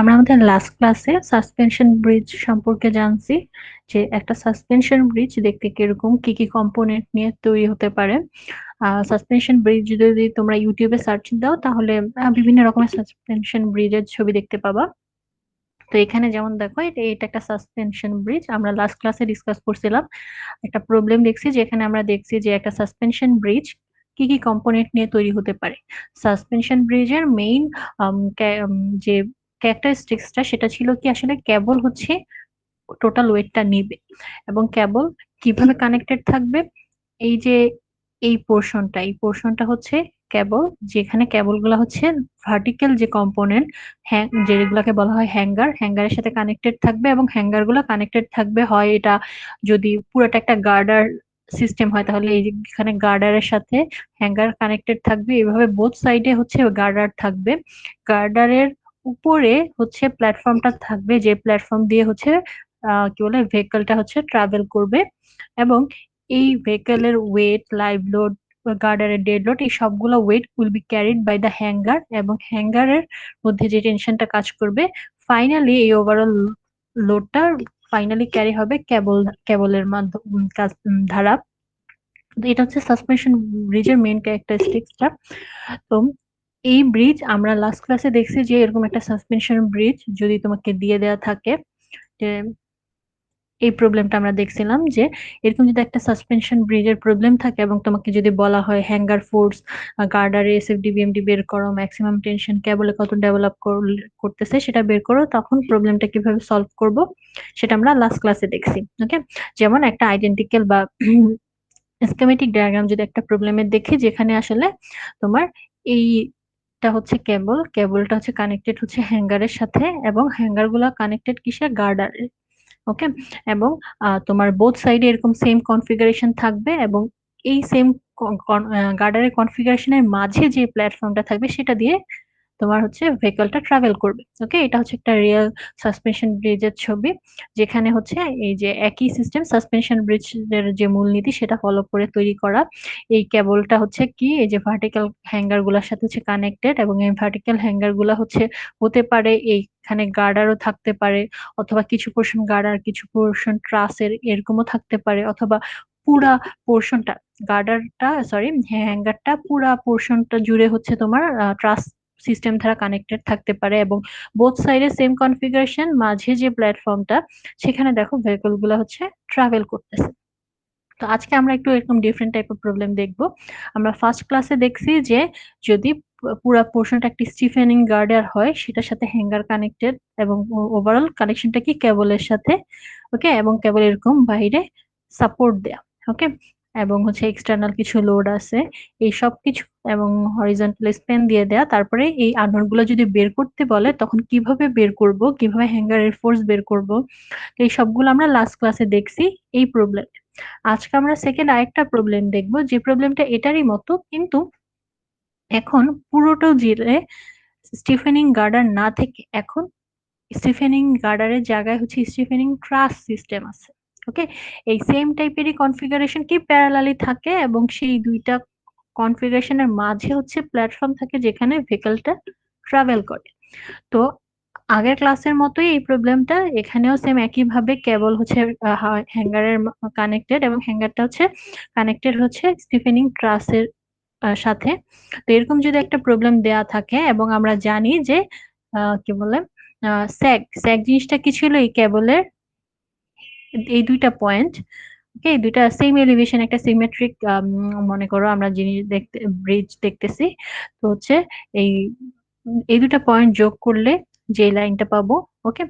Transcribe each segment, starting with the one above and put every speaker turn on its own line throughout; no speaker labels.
আমরা আমাদের লাস্ট ক্লাসে সাসপেনশন ব্রিজ সম্পর্কে জানছি যে একটা সাসপেনশন ব্রিজ দেখতে কিরকম, কি কি কম্পোনেন্ট নিয়ে তৈরি হতে পারে। সাসপেনশন ব্রিজ যদি তোমরা ইউটিউবে সার্চ দাও তাহলে বিভিন্ন রকমের সাসপেনশন ব্রিজের ছবি দেখতে পাবা। তো এখানে যেমন দেখো, এটা এটা একটা সাসপেনশন ব্রিজ, আমরা লাস্ট ক্লাসে ডিসকাস করছিলাম। একটা প্রবলেম দেখছি যেখানে আমরা দেখছি যে একটা সাসপেনশন ব্রিজ কি কি কম্পোনেন্ট নিয়ে তৈরি হতে পারে। সাসপেনশন ব্রিজের মেইন যে ক্যারেক্টারিস্টিক্সটা সেটা ছিল কি, আসলে কেবল হচ্ছে টোটাল ওয়েটটা নিবে এবং কেবল কিভাবে কানেক্টেড থাকবে। এই যে এই পোর্শনটা হচ্ছে কেবল, যেখানে কেবল গুলা হচ্ছে ভার্টিক্যাল যে কম্পোনেন্ট, হ্যাঁ, যেগুলাকে বলা হয় হ্যাঙ্গারের সাথে কানেক্টেড থাকবে এবং হ্যাঙ্গার গুলা কানেক্টেড থাকবে হয় এটা যদি পুরোটা একটা গার্ডার সিস্টেম হয় তাহলে এখানে গার্ডারের সাথে হ্যাঙ্গার কানেক্টেড থাকবে, এভাবে বোথ সাইডে হচ্ছে গার্ডার থাকবে। গার্ডারের উপরে হচ্ছে প্ল্যাটফর্মটা থাকবে, যে প্ল্যাটফর্ম দিয়ে হচ্ছে কি বলে ভেহিকলটা হচ্ছে ট্রাভেল করবে। এবং এই ভেহিকলের ওয়েট, লাইভ লোড, গার্ডারের ডেড লোড, এই সবগুলো weight will be carried by the hanger, এবং হ্যাঙ্গারের মধ্যে যে টেনশনটা কাজ করবে, ফাইনালি এই ওভারঅল লোডটা ফাইনালি ক্যারি হবে কেবলের মাধ্যমে ধারা। তো এটা হচ্ছে সাসপেনশন ব্রিজের মেইন ক্যারেক্টারিস্টিক্সটা। তো এই ব্রিজ আমরা লাস্ট ক্লাসে দেখছি যে এরকম একটা সাসপেনশন ব্রিজ যদি তোমাকে দিয়ে দেওয়া থাকে, যে এই প্রবলেমটা আমরা দেখছিলাম যে এরকম যদি একটা সাসপেনশন ব্রিজের প্রবলেম থাকে এবং তোমাকে যদি বলা হয় হ্যাঙ্গার ফোর্স, গার্ডারে এসএফডি বিএমডি বের করো, ম্যাক্সিমাম টেনশন কেবলে কত ডেভেলপ করতেছে সেটা বের করো, তখন প্রবলেমটা কিভাবে সলভ করব সেটা আমরা লাস্ট ক্লাসে দেখছি। ওকে, যেমন একটা আইডেন্টিক্যাল বা স্কেমেটিক ডায়াগ্রাম যদি একটা প্রবলেমের দেখি, যেখানে আসলে তোমার এইটা হচ্ছে কেবলটা হচ্ছে কানেক্টেড হচ্ছে হ্যাঙ্গারের সাথে, এবং হ্যাঙ্গার গুলা কানেক্টেড কিসে, গার্ডারে। ওকে, এবং তোমার বোথ সাইডে এরকম সেম কনফিগারেশন থাকবে, এবং এই সেম গার্ডারের কনফিগারেশনের মাঝে যে প্ল্যাটফর্মটা থাকবে সেটা দিয়ে তোমার হচ্ছে ভেহিকলটা ট্রাভেল করবে। ওকে, এটা হচ্ছে একটা রিয়েল সাসপেনশন ব্রিজের ছবি, যেখানে হচ্ছে এই যে একই সিস্টেম সাসপেনশন ব্রিজের যে মূলনীতি সেটা ফলো করে তৈরি করা। এই কেবলটা হচ্ছে কি, এই যে ভার্টিক্যাল হ্যাঙ্গার গুলার সাথে হচ্ছে কানেক্টেড, এবং এই ভার্টিক্যাল হ্যাঙ্গার গুলা হচ্ছে হতে পারে এইখানে গার্ডারও থাকতে পারে, অথবা কিছু পোর্শন গার্ডার কিছু পোর্শন ট্রাসের এরকমও থাকতে পারে, অথবা পুরা পোর্শনটা গার্ডারটা সরি হ্যাঙ্গারটা পুরা পোর্শনটা জুড়ে হচ্ছে তোমার ট্রাস সিস্টেম দ্বারা কানেক্টেড থাকতে পারে, এবং বোথ সাইডে সেম কনফিগারেশন, মাঝে যে প্ল্যাটফর্মটা সেখানে দেখো ভেহিকল গুলো হচ্ছে ট্রাভেল করতেছে। তো আজকে আমরা একটু এরকম ডিফারেন্ট টাইপের প্রবলেম দেখবো। আমরা ফার্স্ট ক্লাসে দেখছি যে যদি পুরা পোর্শনটা একটি স্টিফেনিং গার্ডার হয় সেটার সাথে হ্যাঙ্গার কানেক্টেড, এবং ওভারঅল কানেকশনটা কি কেবলের সাথে। ওকে, এবং কেবল এরকম বাইরে সাপোর্ট দেয়া। ওকে, এবং হচ্ছে এক্সটার্নাল কিছু লোড আছে, এই সব কিছু, এবং হরিজন্টাল স্প্যান দিয়ে দেয়া। তারপরে এই আননোন গুলো যদি বের করতে বলে তখন কিভাবে বের করব, কিভাবে হ্যাঙ্গারের ফোর্স বের করব, এই সবগুলো আমরা লাস্ট ক্লাসে দেখছি এই প্রবলেম। আজকে আমরা সেকেন্ড আরেকটা প্রবলেম দেখব, যে প্রবলেমটা এটারই মতো, কিন্তু এখন পুরোটা জুড়ে স্টিফেনিং গার্ডার না থেকে এখন স্টিফেনিং গার্ডারের জায়গায় হচ্ছে স্টিফেনিং ট্রাস সিস্টেম আছে। ওকে, এই সেম টাইপেরই কনফিগারেশন কি প্যারালালি থাকে, এবং সেই দুইটা কনফিগারেশনের মাঝে হচ্ছে প্ল্যাটফর্ম থাকে যেখানে ভেহিকলটা ট্রাভেল করে। তো আগের ক্লাসের মতোই এই প্রবলেমটা এখানেও সেম একই ভাবে, কেবল হচ্ছে হ্যাঙ্গারের কানেক্টেড, এবং হ্যাঙ্গারটা হচ্ছে কানেক্টেড হচ্ছে স্টিফেনিং ট্রাসের সাথে। তো এরকম যদি একটা প্রবলেম দেয়া থাকে, এবং আমরা জানি যে কি বলে স্যাগ স্যাগ জিনিসটা কি ছিল, এই কেবলের এই দুইটা পয়েন্ট। ওকে, এই দুইটা সেম এলিভেশন, একটা সিমেট্রিক, মনে করো আমরা জিনিস দেখতে ব্রিজ দেখতেছি। তো হচ্ছে এই এই দুটা পয়েন্ট যোগ করলে যে লাইনটা পাবো, ওকে,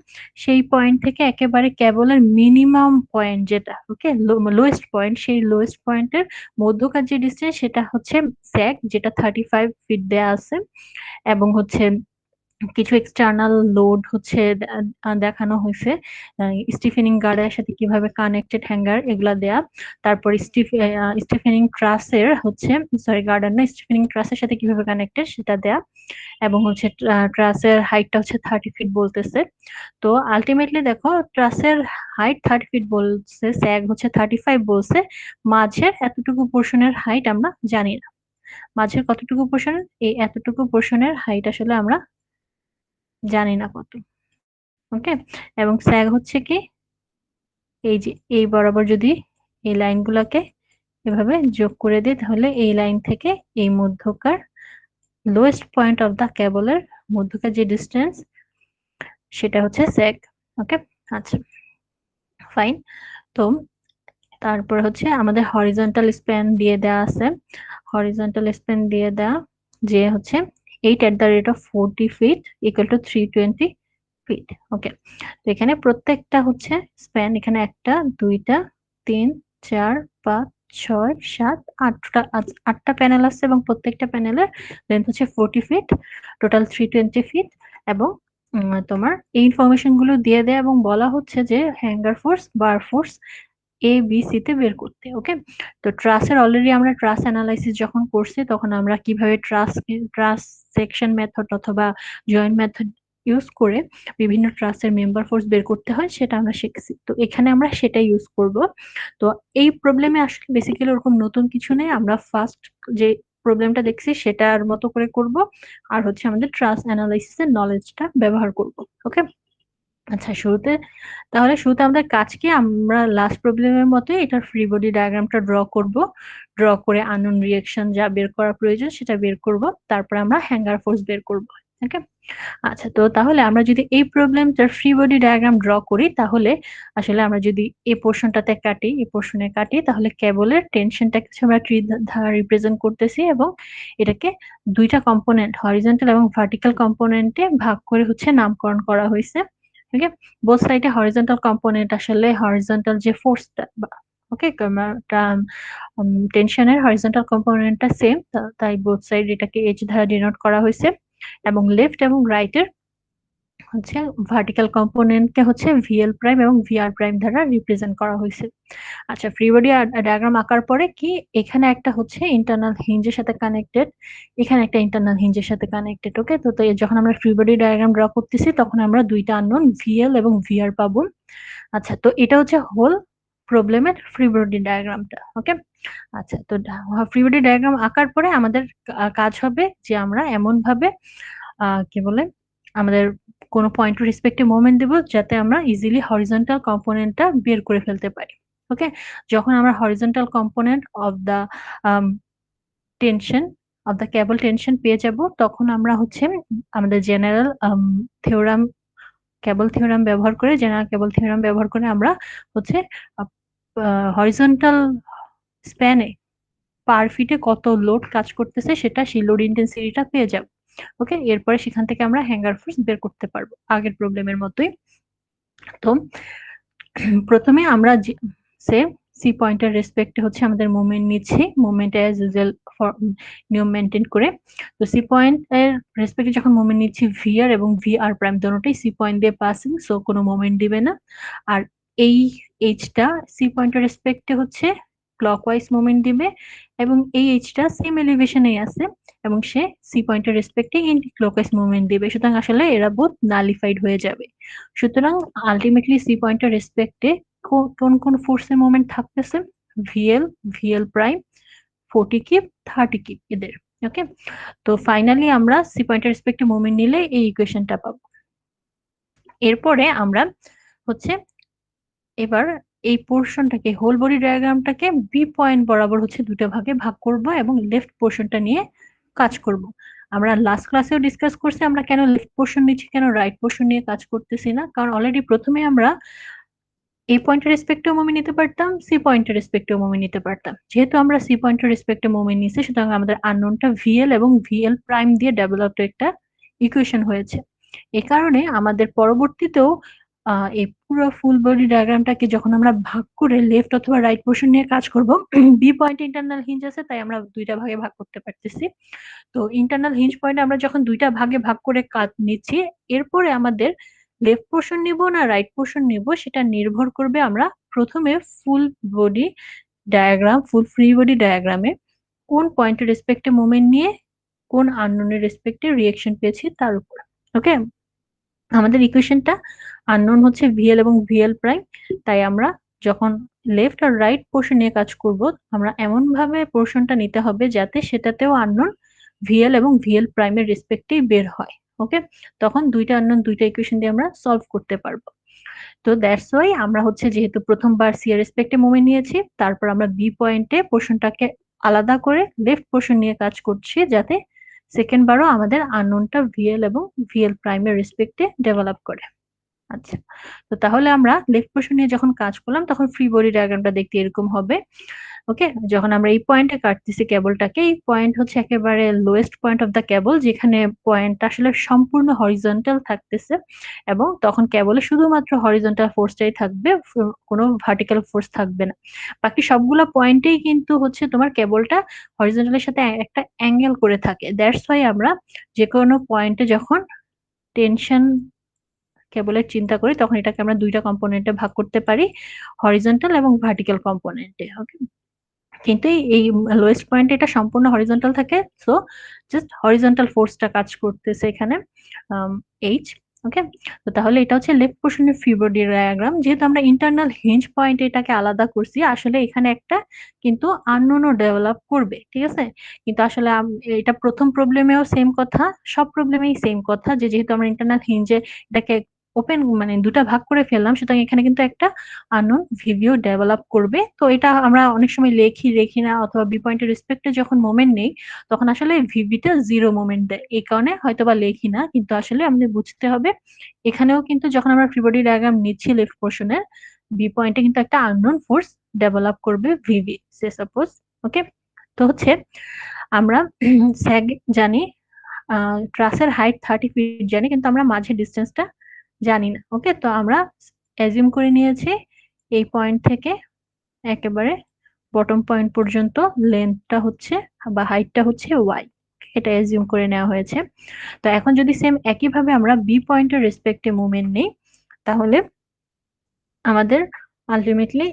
সেই পয়েন্ট থেকে একেবারে কেবলের মিনিমাম পয়েন্ট যেটা, ওকে, লোয়েস্ট পয়েন্ট, সেই লোয়েস্ট পয়েন্টের মধ্যকার যে ডিস্টেন্স সেটা হচ্ছে স্যাগ, যেটা 35 ফিট দেয়া আছে, এবং হচ্ছে কিছু এক্সটার্নাল লোড হচ্ছে দেখানো হয়েছে, স্টিফেনিং গার্ডের সাথে কিভাবে কানেক্টেড হ্যাঙ্গার এগুলা দেয়া। তারপর স্টিফেনিং ট্রাসের হচ্ছে, সরি গার্ডার না, স্টিফেনিং ট্রাসের সাথে কিভাবে কানেক্টেড সেটা দেয়া, এবং হচ্ছে ট্রাসের হাইটটা হচ্ছে 30 ফিট বলতেছে। তো আলটিমেটলি দেখো, ট্রাসের হাইট 30 ফিট বলছে, স্যাগ হচ্ছে 35 বলছে, মাঝের এতটুকু পোর্শনের হাইট আমরা জানি না। মাঝের কতটুকু পোর্শন, এই এতটুকু পোর্শনের হাইট আসলে আমরা জানি না কত। ওকে, এবং স্যাগ হচ্ছে কি এই যে এই বরাবর যদি এই লাইনগুলোকে এভাবে যোগ করে দিই তাহলে এই লাইন থেকে এই মধ্যকার লোয়েস্ট পয়েন্ট অফ দা কেবলের মধ্যকার যে ডিস্টেন্স সেটা হচ্ছে স্যাগ। ওকে, আচ্ছা ফাইন। তো তারপর হচ্ছে আমাদের হরিজন্টাল স্প্যান দিয়ে দেওয়া আছে, হরিজন্টাল স্প্যান দিয়ে দেওয়া যে হচ্ছে 8 @ 40 feet ইকুয়াল টু 320 ফিট। ওকে, তো এখানে প্রত্যেকটা হচ্ছে স্প্যান, এখানে একটা দুইটা তিন চার পাঁচ ছয় সাত আটটা প্যানেল আছে এবং প্রত্যেকটা প্যানেলের লেন্থ হচ্ছে 40 ফিট, টোটাল 320 ফিট। এবং তোমার এই ইনফরমেশন গুলো দিয়ে দেয় এবং বলা হচ্ছে যে hanger force bar force A B C তে বের করতে। ওকে, তো ট্রাসের অলরেডি আমরা ট্রাস অ্যানালাইসিস যখন করছি তখন আমরা কিভাবে ট্রাস সেকশন মেথড অথবা জয়েন্ট মেথড ইউজ করে বিভিন্ন ট্রাসের মেম্বার ফোর্স বের করতে হয় সেটা আমরা শিখছি। তো এখানে আমরা সেটাই ইউজ করব। তো এই প্রবলেমে আসলে বেসিক্যালি ওরকম নতুন কিছু নেই, আমরা ফার্স্ট যে প্রবলেমটা দেখছি সেটার মতো করে করব, আর হচ্ছে আমাদের ট্রাস অ্যানালাইসিসের নলেজটা ব্যবহার করব। ওকে, আচ্ছা শুরুতে আমাদের কাজ কি, আমরা লাস্ট প্রবলেমের মতোই এটার ফ্রি বডি ডায়াগ্রামটা ড্র করব। ড্র করে আননোন রিঅ্যাকশন যা বের করা প্রয়োজন সেটা বের করব, তারপর আমরা হ্যাঙ্গার ফোর্স বের করব। ওকে, আচ্ছা তো তাহলে আমরা যদি এই প্রবলেমটার ফ্রি বডি ডায়াগ্রাম ড্র করি তাহলে আসলে আমরা যদি এই পোর্শনটাতে কাটি, এই পোর্শনে কাটি তাহলে কেবলের টেনশনটাকে আমরা ট্রি দ্বারা রিপ্রেজেন্ট করতেছি এবং এটাকে দুইটা কম্পোনেন্ট হরিজন্টাল এবং ভার্টিক্যাল কম্পোনেন্টে ভাগ করে হচ্ছে নামকরণ করা হয়েছে। ওকে, বোথ সাইডে হরিজন্টাল কম্পোনেন্ট আসলে হরিজন্টাল যে ফোর্সটা ওকে টেনশনের হরিজন্টাল কম্পোনেন্টটা সেম, তাই বোথ সাইড এটাকে এইচ দ্বারা ডিনোট করা হয়েছে এবং লেফট এবং রাইট এর হচ্ছে ভার্টিক্যাল কম্পোনেন্টকে হচ্ছে ভিএল প্রাইম এবং ভিআর প্রাইম দ্বারা রিপ্রেজেন্ট করা হয়েছে। আচ্ছা, ফ্রি বডি ডায়াগ্রাম আঁকার পরে কি এখানে একটা হচ্ছে ইন্টারনাল হিঞ্জের সাথে কানেক্টেড, এখানে একটা ইন্টারনাল হিঞ্জের সাথে কানেক্টেড। ওকে, তো যখন আমরা ফ্রি বডি ডায়াগ্রাম ড্র করতেছি তখন আমরা দুইটা আননোন ভিএল এবং ভিআর পাবো। আচ্ছা, তো এটা হচ্ছে হোল প্রবলেমের ফ্রি বডি ডায়াগ্রামটা। ওকে, আচ্ছা তো ফ্রি বডি ডায়াগ্রাম আঁকার পরে আমাদের কাজ হবে যে আমরা এমন ভাবে কি বলে আমাদের কোনো পয়েন্ট রেসপেক্টে মোমেন্ট দেব যাতে আমরা ইজিলি হরিজন্টাল কম্পোনেন্টটা বের করে ফেলতে পারি। ওকে, যখন আমরা horizontal component of the tension of the cable tension পেয়ে যাব তখন আমরা হচ্ছে আমাদের জেনারেল থিওরাম কেবল থিওরাম ব্যবহার করে জেনারেল কেবল থিওরাম ব্যবহার করে আমরা হচ্ছে হরিজন্টাল স্প্যানে পার ফিটে কত লোড কাজ করতেছে সেটা সেই লোড ইন্টেন্সিটিটা পেয়ে যাব। ওকে, এরপরে সেখান থেকে আমরা হ্যাঙ্গার ফোর্স বের করতে পারবো আগের প্রবলেমের মতোই। তো প্রথমে আমরা সে সি পয়েন্টের রেসপেক্টে হচ্ছে আমাদের মোমেন্ট নিচ্ছি, মোমেন্ট অ্যাজ ইউজুয়াল নিয়ম মেনটেন করে। তো সি পয়েন্ট এর রেসপেক্টে যখন মোমেন্ট নিচ্ছি ভিআর এবং ভিআর প্রাইম দোনোটাই সি পয়েন্ট দিয়ে পাসিং, সো কোনো মোমেন্ট দিবে না। আর এই এইচটা সি পয়েন্টের রেসপেক্টে হচ্ছে ক্লকওয়াইজ মোমেন্ট দিবে এবং এই এইচটা সেম এলিভেশনেই আছে এবং সে সি পয়েন্টের রেসপেক্টে এন্টি ক্লকওয়াইজ মুভমেন্ট দিবে, সুতরাং আসলে এরা বোথ নালিফাইড হয়ে যাবে। সুতরাং আলটিমেটলি সি পয়েন্টের রেসপেক্টে কোন কোন ফোর্সের মুভমেন্ট থাকতেছে, VL, VL prime, 40 keep, 30 keep এদের। ওকে, তো ফাইনালি আমরা সি পয়েন্টের রেসপেক্টে মুভমেন্ট নিলে এই ইকুয়েশনটা পাবো। এরপরে আমরা হচ্ছে এবার এই পোর্শনটাকে হোল বডি ডায়াগ্রামটাকে বি পয়েন্ট বরাবর হচ্ছে দুটো ভাগে ভাগ করব এবং লেফট পোর্শনটা নিয়ে কাজ করব। আমরা লাস্ট ক্লাসেও ডিসকাস করছি আমরা কেন লেফট পোর্শন নিচ্ছি, কেন রাইট পোর্শন নিয়ে কাজ করতেছি না, কারণ অলরেডি প্রথমে আমরা এ পয়েন্টের রেসপেক্টেও মোমেন্ট নিতে পারতাম, সি পয়েন্টের রেসপেক্টেও মোমেন্ট নিতে পারতাম। যেহেতু আমরা সি পয়েন্টের রেসপেক্টে মোমেন্ট নিচ্ছি সুতরাং আমাদের আননোনটা ভিএল এবং ভিএল প্রাইম দিয়ে ডেভেলপড একটা ইকুয়েশন হয়েছে। এ কারণে আমাদের পরবর্তীতেও এই পুরো ফুল বডি ডায়াগ্রামটাকে যখন আমরা ভাগ করে লেফট অথবা রাইট পোর্শন নিয়ে কাজ করব, বি পয়েন্ট ইন্টারনাল হিঞ্জ আছে তাই আমরা দুইটা ভাগে ভাগ করতে পারতেছি। তো ইন্টারনাল হিঞ্জ পয়েন্ট আমরা যখন দুইটা ভাগে ভাগ করে কাজ নিচ্ছি, এরপরে আমাদের লেফট পোর্শন নিব না রাইট পোর্শন নিব সেটা নির্ভর করবে আমরা প্রথমে full body diagram full free body ডায়াগ্রামে কোন পয়েন্টের রেসপেক্টে মোমেন্ট নিয়ে কোন আননোনের রেসপেক্টে রিঅ্যাকশন পেয়েছি তার উপর। ওকে, আমাদের ইকুয়েশনটা আননোন হচ্ছে ভিএল এবং ভিএল প্রাইম, তাই আমরা যখন লেফট আর রাইট পোর্শন নিয়ে কাজ করব আমরা এমন ভাবে পোর্শনটা নিতে হবে যাতে সেটাতেও আননোন ভিএল এবং ভিএল প্রাইমের রেসপেক্টেই বের হয়। ওকে? তখন ২ টা আননোন ২ টা ইকুয়েশন দিয়ে আমরা সলভ করতে পারব। তো দ্যাটস ওয়াই আমরা হচ্ছে যেহেতু ১ম বার সি এর রেসপেক্ট এ মোমেন্ট নিয়েছি, তারপর আমরা বি পয়েন্টে পোরশনটাকে আলাদা করে লেফট পোরশন নিয়ে কাজ করছি যাতে সেকেন্ড বারও আমাদের আননোনটা ভিএল এবং ভিএল প্রাইম এর রেসপেক্ট এ ডেভেলপ করে। আচ্ছা। তো তাহলে আমরা লেফট পোরশন নিয়ে যখন কাজ করলাম তখন ফ্রি বডি ডায়াগ্রামটা দেখতে এরকম হবে। ওকে? যখন আমরা এই পয়েন্টে কাটতেছি কেবলটাকে, এই পয়েন্ট হচ্ছে একেবারে লোয়েস্ট পয়েন্ট অফ দ্যা কেবল যেখানে পয়েন্টটা আসলে সম্পূর্ণ হরিজন্টাল থাকতেছে এবং তখন কেবলে শুধুমাত্র হরিজন্টাল ফোর্সটাই থাকবে, কোনো ভার্টিক্যাল ফোর্স থাকবে না। বাকি সবগুলা পয়েন্টেই কিন্তু হচ্ছে তোমার কেবলটা হরিজন্টাল এর সাথে একটা অ্যাঙ্গেল করে থাকে। দ্যাটস ওয়াই আমরা যেকোনো পয়েন্টে যখন টেনশন কেবলের চিন্তা করি তখন এটাকে আমরা ২ টা কম্পোনেন্টে ভাগ করতে পারি, হরিজন্টাল এবং ভার্টিক্যাল কম্পোনেন্টে। ওকে? কিন্তু এই লোয়েস্ট পয়েন্টে এটা সম্পূর্ণ হরিজন্টাল থাকে। সো জাস্ট হরিজন্টাল ফোর্সটা কাজ করতেছে এখানে আম H ওকে? তো তাহলে এটা হচ্ছে লেফট পোরশন এর ফ্রি বডি ডায়াগ্রাম। যেহেতু আমরা ইন্টারনাল হিঞ্জ পয়েন্টে এটাকে আলাদা করছি, আসলে এখানে একটা কিন্তু আননোন ও ডেভেলপ করবে। ঠিক আছে? কিন্তু আসলে এটা ১ম প্রবলেমেও সেম কথা, সব প্রবলেমেই সেম কথা যে যেহেতু আমরা ইন্টারনাল হিঞ্জে এটাকে ওপেন মানে ২ টা ভাগ করে ফেললাম সুতরাং এখানে কিন্তু একটা আননোন ভিভিও ডেভেলপ করবে। তো এটা আমরা অনেক সময় লেখি না অথবা বি পয়েন্টের রেসপেক্ট এ যখন মোমেন্ট নেই, তখন আসলে ভিভিটা 0 মোমেন্ট দেয়। এই কারণে হয়তোবা লেখি না। কিন্তু আসলে আমাদের বুঝতে হবে এখানেও কিন্তু যখন আমরা ফ্রি বডি ডায়াগ্রাম নিচ্ছি লেফট পোরশন এর, বি পয়েন্টে কিন্তু একটা আননোন ফোর্স ডেভেলপ করবে ভিভি। সে সাপোজ ওকে? তো হচ্ছে আমরা স্যাগ জানি, আ ট্রাসের হাইট 30 ফিট জানি কিন্তু আমরা মাঝের ডিসট্যান্সটা জানি না। ওকে? তো আমরা অ্যাজিউম করে নিয়েছি এই পয়েন্ট থেকে একেবারে বটম পয়েন্ট পর্যন্ত লেন্থটা হচ্ছে বা হাইটটা হচ্ছে y এটা অ্যাজিউম করে নেওয়া হয়েছে। তো এখন যদি সেম একইভাবে আমরা বি পয়েন্টের রেসপেক্ট এ মুভমেন্ট নেই, তাহলে আমাদের আল্টিমেটলি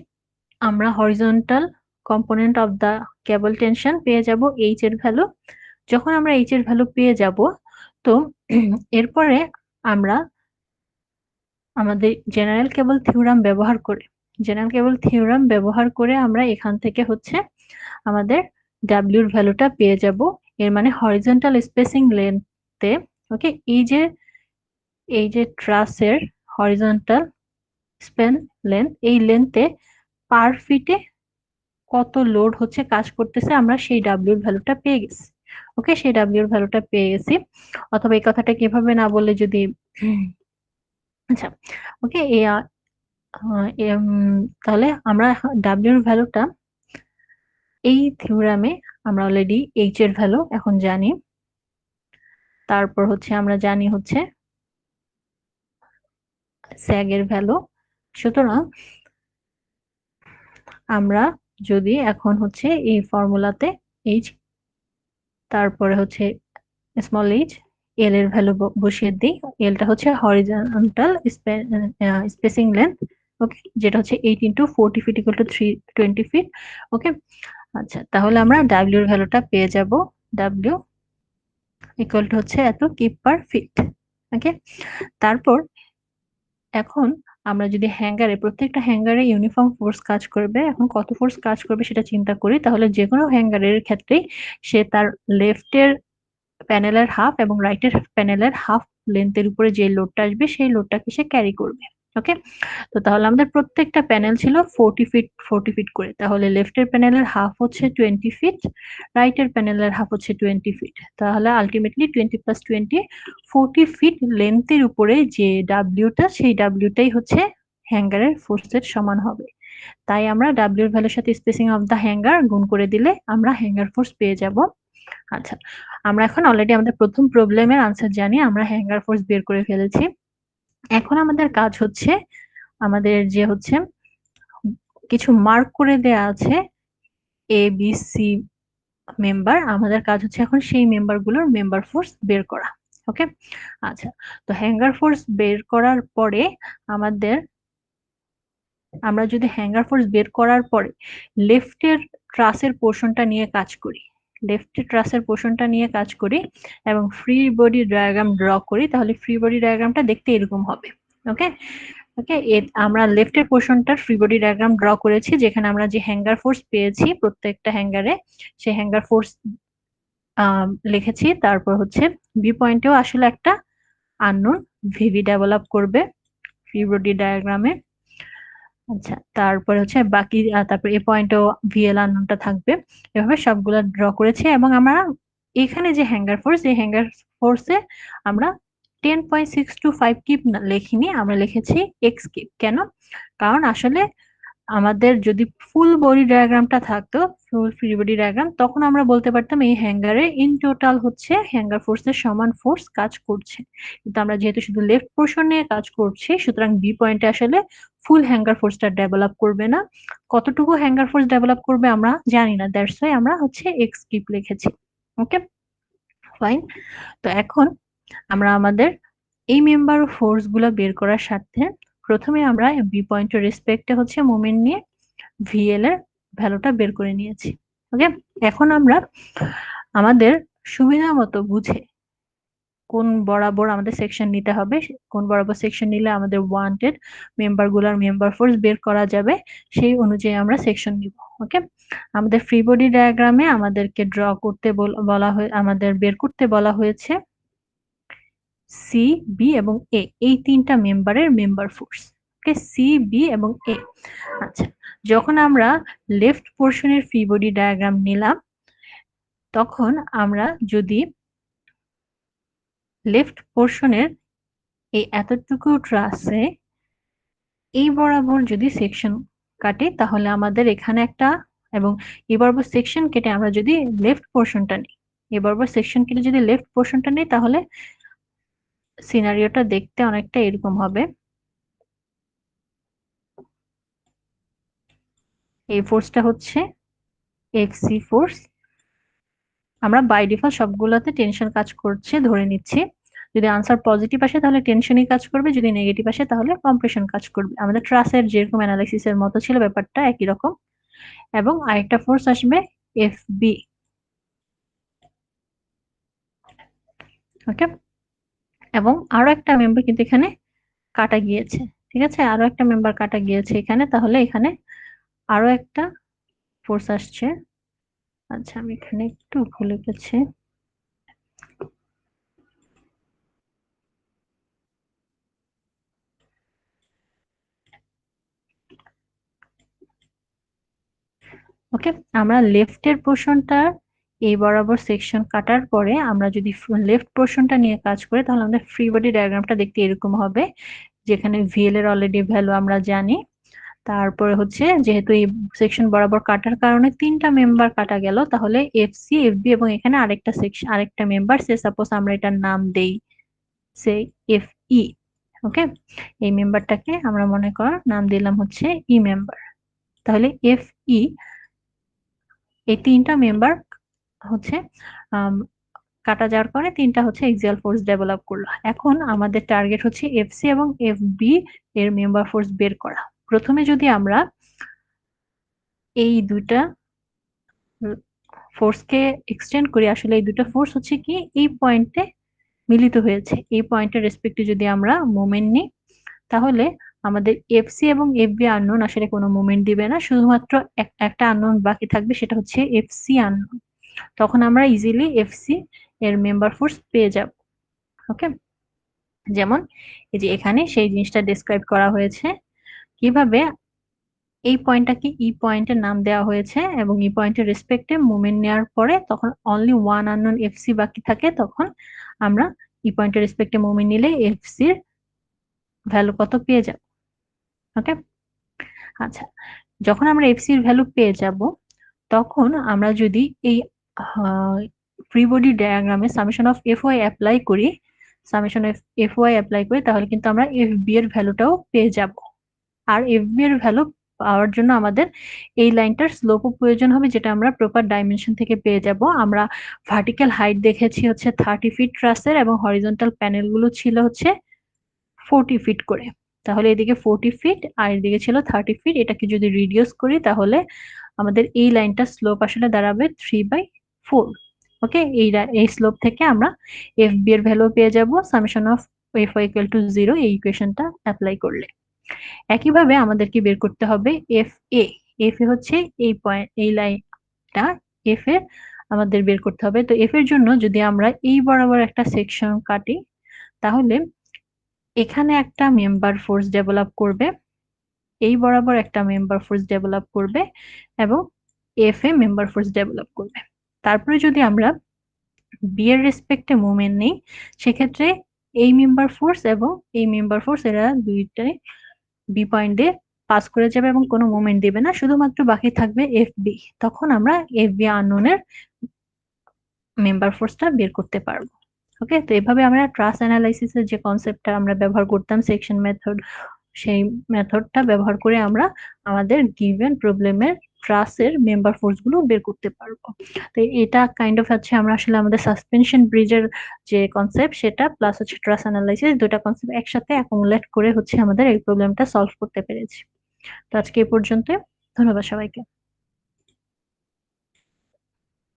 আমরা horizontal component of the cable tension পেয়ে যাব h এর ভ্যালু। যখন আমরা h এর ভ্যালু পেয়ে যাব, তো এরপরে আমরা আমাদের জেনারেল কেবল থিওরাম ব্যবহার করে আমরা এখান থেকে হচ্ছে আমাদের W এর ভ্যালুটা পেয়ে যাব। এর মানে হরিজন্টাল স্পেসিং লেন্থে ওকে? এই যে ট্রাসের হরিজন্টাল স্প্যান লেন্থ, এই লেন্থে পার ফিটে কত লোড হচ্ছে কাজ করতেছে আমরা সেই W এর ভ্যালুটা পেয়ে গেছি। ওকে? সেই W এর ভ্যালুটা পেয়ে গেছি। অথবা এই কথাটা কিভাবে না বললে যদি আচ্ছা ওকে এম তাহলে আমরা W এর ভ্যালুটা এই থিওরামে আমরা অলরেডি H এর ভ্যালু এখন জানি। তারপর হচ্ছে আমরা জানি হচ্ছে স্যাগ এর ভ্যালু। সুতরাং আমরা যদি এখন হচ্ছে এই ফর্মুলাতে H তারপরে হচ্ছে স্মল h L এর ভ্যালু বসিয়ে দিই। L টা হচ্ছে হরিজন্টাল স্পেসিং লেন্থ ওকে? যেটা হচ্ছে 8 into 40 feet equal to 320 feet okay? আচ্ছা তাহলে আমরা W এর ভ্যালুটা পেয়ে যাব। W ইকুয়াল টু হচ্ছে এত কিপ পার ফিট ওকে? তারপর এখন আমরা যদি প্রত্যেকটা হ্যাঙ্গারে ইউনিফর্ম ফোর্স কাজ করবে। এখন কত ফোর্স কাজ করবে সেটা চিন্তা করি। তাহলে যেকোনো হ্যাঙ্গারের ক্ষেত্রেই সে তার লেফট এর প্যানেলের হাফ এবং রাইট এর প্যানেলের হাফ লেন্থ এর উপরে যে লোডটা আসবে সেই লোডটাকে সে ক্যারি করবে। ওকে? তো তাহলে আমাদের প্রত্যেকটা প্যানেল ছিল 40 ফিট করে। তাহলে লেফট এর প্যানেলের হাফ হচ্ছে 20 ফিট, রাইট এর প্যানেলের হাফ হচ্ছে 20 ফিট। তাহলে আল্টিমেটলি 20 প্লাস 20 40 ফিট লেন্থ এর উপরে যে ডাব্লিউটা সেই ডাব্লিউটাই হচ্ছে হ্যাঙ্গারের ফোর্সের সমান হবে। তাই আমরা ডাব্লিউ এর ভ্যালুর সাথে স্পেসিং অফ দ্য হ্যাঙ্গার গুণ করে দিলে আমরা হ্যাঙ্গার ফোর্স পেয়ে যাব। আচ্ছা, আমরা এখন অলরেডি আমাদের ১ম প্রবলেমের আনসার জানি। আমরা হ্যাঙ্গার ফোর্স বের করে ফেলেছি। এখন আমাদের কাজ হচ্ছে আমাদের যে হচ্ছে কিছু মার্ক করে দেয়া আছে A, B, C মেম্বার। আমাদের কাজ হচ্ছে এখন সেই মেম্বারগুলোর মেম্বার ফোর্স বের করা। ওকে? আচ্ছা, তো হ্যাঙ্গার ফোর্স বের করার পরে আমাদের আমরা যদি হ্যাঙ্গার ফোর্স বের করার পরে লেফটের ট্রাসের পোরশনটা নিয়ে কাজ করি। লেফটের ট্রাসের পোরশনটা নিয়ে কাজ করি এবং ফ্রি বডি ডায়াগ্রাম ড্র করি তাহলে ফ্রি বডি ডায়াগ্রামটা দেখতে এরকম হবে। ওকে? ওকে? আমরা লেফটের পোরশনটার ফ্রি বডি ডায়াগ্রাম ড্র করেছি যেখানে আমরা যে হ্যাঙ্গার ফোর্স পেয়েছি প্রত্যেকটা হ্যাঙ্গারে সেই হ্যাঙ্গার ফোর্স লিখেছি। তারপর হচ্ছে বি পয়েন্টেও আসলে একটা আননোন ভিভি ডেভেলপ করবে ফ্রি বডি ডায়াগ্রামে। আচ্ছা, তারপরে হচ্ছে বাকি তারপর এই পয়েন্টেও ভিএল আননোনটা থাকবে। এভাবে সবগুলা ড্র করেছি এবং আমরা এখানে যে হ্যাঙ্গার ফোর্স, এই হ্যাঙ্গার ফোর্সে আমরা 10.625 কিপ লিখিনি, আমরা লিখেছি এক্স কিপ। কেন? কারণ আসলে আমাদের যদি ফুল বডি ডায়াগ্রামটা থাকতো, ফুল ফ্রি বডি ডায়াগ্রাম, তখন আমরা বলতে পারতাম এই হ্যাঙ্গারে ইন টোটাল হচ্ছে হ্যাঙ্গার ফোর্সের সমান ফোর্স কাজ করছে। কিন্তু আমরা যেহেতু শুধু লেফট পোর্শন নিয়ে কাজ করছি, সুতরাং বি পয়েন্টে আসলে ফুল হ্যাঙ্গার ফোর্সটা ডেভেলপ করবে না। কতটুকু হ্যাঙ্গার ফোর্স ডেভেলপ করবে আমরা জানি না, দ্যাটস ওয়াই আমরা হচ্ছে এক্স কিপ লিখেছি। ওকে, ফাইন। তো এখন আমরা আমাদের এই মেম্বার ফোর্স গুলা বের করার স্বার্থে প্রথমে আমরা বি পয়েন্টের রেসপেক্টে হচ্ছে মোমেন্ট নিয়ে ভিএল এর ভ্যালুটা বের করে নিয়েছি। ওকে, এখন আমরা আমাদের সুবিধা মতো বুঝে কোন বরাবর আমাদের সেকশন নিতে হবে, কোন বরাবর সেকশন নিলে আমাদের ওয়ান্টেড মেম্বার গুলার মেম্বার ফোর্স বের করা যাবে, সেই অনুযায়ী আমরা সেকশন নিব। ওকে, আমাদের ফ্রি বডি ডায়াগ্রামে আমাদেরকে ড্র করতে বলা হয়, আমাদের বের করতে বলা হয়েছে সি, বি এবং এ, এই তিনটা মেম্বারের মেম্বার ফোর্স। ওকে, সি, বি এবং এ। আচ্ছা, যখন আমরা লেফট পোর্শনের ফ্রি বডি ডায়াগ্রাম নিলাম, তখন আমরা যদি লেফট পোর্শনের এই এতটুকু ট্রাসে এই বরাবর যদি সেকশন কাটে, তাহলে আমাদের এখানে একটা, এবং এই বরাবর সেকশন কেটে আমরা যদি লেফট পোর্শনটা নিই, এই বরাবর সেকশন কেটে যদি লেফট পোর্শনটা নিই, তাহলে সিনারিওটা দেখতে অনেকটা এরকম হবে। এই ফোর্সটা হচ্ছে এফসি ফোর্স। আমরা বাই ডিফল্ট সবগুলোতে টেনশন কাজ করছে ধরে নিচ্ছি। যদি আনসার পজিটিভ আসে তাহলে টেনশনই কাজ করবে, যদি নেগেটিভ আসে তাহলে কম্প্রেশন কাজ করবে। আমাদের ট্রাসের যেরকম অ্যানালাইসিস এর মতো ছিল, ব্যাপারটা একই রকম। এবং আরেকটা ফোর্স আসবে এফ বি। ওকে, এবং আরো একটা মেম্বার কিন্তু এখানে কাটা গিয়েছে। ঠিক আছে, আরো একটা মেম্বার কাটা গিয়েছে এখানে, তাহলে এখানে আরো একটা ফোর্স আসছে। আচ্ছা, আমি এখানে একটু ভুলে গেছি। ওকে, আমরা লেফটের পোর্শনটা এই বরাবর সেকশন কাটার পরে আমরা যদি লেফট পোর্শনটা নিয়ে কাজ করি, তাহলে আমাদের ফ্রি বডি ডায়াগ্রামটা দেখতে এরকম হবে, যেখানে ভিএল এর অলরেডি ভ্যালু আমরা জানি। তারপরে হচ্ছে যেহেতু এই সেকশন বরাবর কাটার কারণে তিনটা মেম্বার কাটা গেল, তাহলে এফসি, এফবি এবং এখানে আরেকটা সেকশন, আরেকটা মেম্বার, সে সাপোজ আমরা এটার নাম দেই সে এফই। ওকে, এই মেম্বারটাকে আমরা মনে কর নাম দিলাম হচ্ছে ই মেম্বার। তাহলে এফই, এই তিনটা মেম্বার হচ্ছে কাটা যাওয়ার পরে তিনটা হচ্ছে এক্সিয়াল ফোর্স ডেভেলপ করলো। এখন আমাদের টার্গেট হচ্ছে এফসি এবং এফবি এর মেম্বার ফোর্স বের করা। প্রথমে যদি আমরা এই দুইটা ফোর্সকে এক্সটেন্ড করি, আসলে এই দুটো ফোর্স হচ্ছে কি এই পয়েন্টে মিলিত হয়েছে। এই পয়েন্টের রেসপেক্টে যদি আমরা মোমেন্ট নিই, তাহলে আমাদের এফসি এবং এফবি আননোন আসলে কোনো মোমেন্ট দিবে না, শুধুমাত্র একটা আননোন বাকি থাকবে, সেটা হচ্ছে এফসি আননোন। তখন আমরা ইজিলি এফসি এর মেম্বার ফোর্স পেয়ে যাব। ওকে, যেমন এই যে এখানে সেই জিনিসটা ডেসক্রাইব করা হয়েছে, কিভাবে এই পয়েন্টটাকে ই পয়েন্টের নাম দেওয়া হয়েছে এবং ই পয়েন্টের রেসপেক্টে মুভমেন্ট নেওয়ার পরে তখন অনলি ওয়ান আননোন এফসি বাকি থাকে, তখন আমরা ই পয়েন্টের রেসপেক্টে মুভমেন্ট নিলে এফসি এর ভ্যালু কত পেয়ে যাব। ওকে, আচ্ছা, যখন আমরা এফসি এর ভ্যালু পেয়ে যাব, তখন আমরা যদি এই ফ্রি বডি ডায়াগ্রামে summation of F Y apply করি, summation of F Y apply করি, তাহলে কিন্তু আমরা এফ বি এর ভ্যালুটাও পেয়ে যাব। আর এফ বি এর ভ্যালু পাওয়ার জন্য আমাদের এই লাইনটার স্লোপও প্রয়োজন হবে, যেটা আমরা প্রপার ডাইমেনশন থেকে পেয়ে যাব। আমরা ভার্টিক্যাল হাইট দেখেছি হচ্ছে 30 ফিট ট্রাসের, এবং হরিজন্টাল প্যানেল গুলো ছিল হচ্ছে 40 ফিট করে। তাহলে এদিকে 40 ফিট আর এদিকে ছিল 30 ফিট। এটাকে যদি রিডিউস করি, তাহলে আমাদের এই লাইনটা স্লোপ আসলে দাঁড়াবে 3/4। ওকে, এই স্লোপ থেকে আমরা এফ বি এর ভ্যালু পেয়ে যাব summation of F Y equal to 0, এই ইকুয়েশনটা অ্যাপ্লাই করলে। একইভাবে আমাদেরকে বের করতে হবে এফ এ। এফ এ হচ্ছে এই পয়েন্ট, এই লাইনটা এফ এ আমাদের বের করতে হবে। তো এফ এর জন্য যদি আমরা এই বরাবর একটা সেকশন কাটি, তাহলে এখানে একটা মেম্বার ফোর্স ডেভেলপ করবে, এই বরাবর একটা মেম্বার ফোর্স ডেভেলপ করবে এবং F a member force develop করবে। তারপরে যদি আমরা বি এর রেসপেক্টে মুভমেন্ট নেই, সেক্ষেত্রে এই মেম্বার ফোর্স এবং এই মেম্বার ফোর্স এরা দুইটাই বি পয়েন্টে পাস করে যাবে এবং কোনো মুভমেন্ট দিবে না, শুধুমাত্র বাকি থাকবে এফ বি। তখন আমরা এফ বি আননোনের মেম্বার ফোর্সটা বের করতে পারবো। ওকে, তো এভাবে আমরা ট্রাস অ্যানালাইসিসের যে কনসেপ্টটা আমরা ব্যবহার করতাম সেকশন মেথড, সেই মেথডটা ব্যবহার করে আমরা আমাদের গিভেন প্রবলেমের ট্রাসের মেম্বার ফোর্স গুলো বের করতে পারবো। তো এটা কাইন্ড অফ হচ্ছে আমরা আসলে আমাদের সাসপেনশন ব্রিজের যে কনসেপ্ট সেটা প্লাস হচ্ছে ট্রাস অ্যানালাইসিস, দুটা কনসেপ্ট একসাথে অ্যাকুমুলেট করে হচ্ছে আমাদের এই প্রবলেমটা সলভ করতে পেরেছি। তো আজকে এই পর্যন্ত, ধন্যবাদ সবাইকে।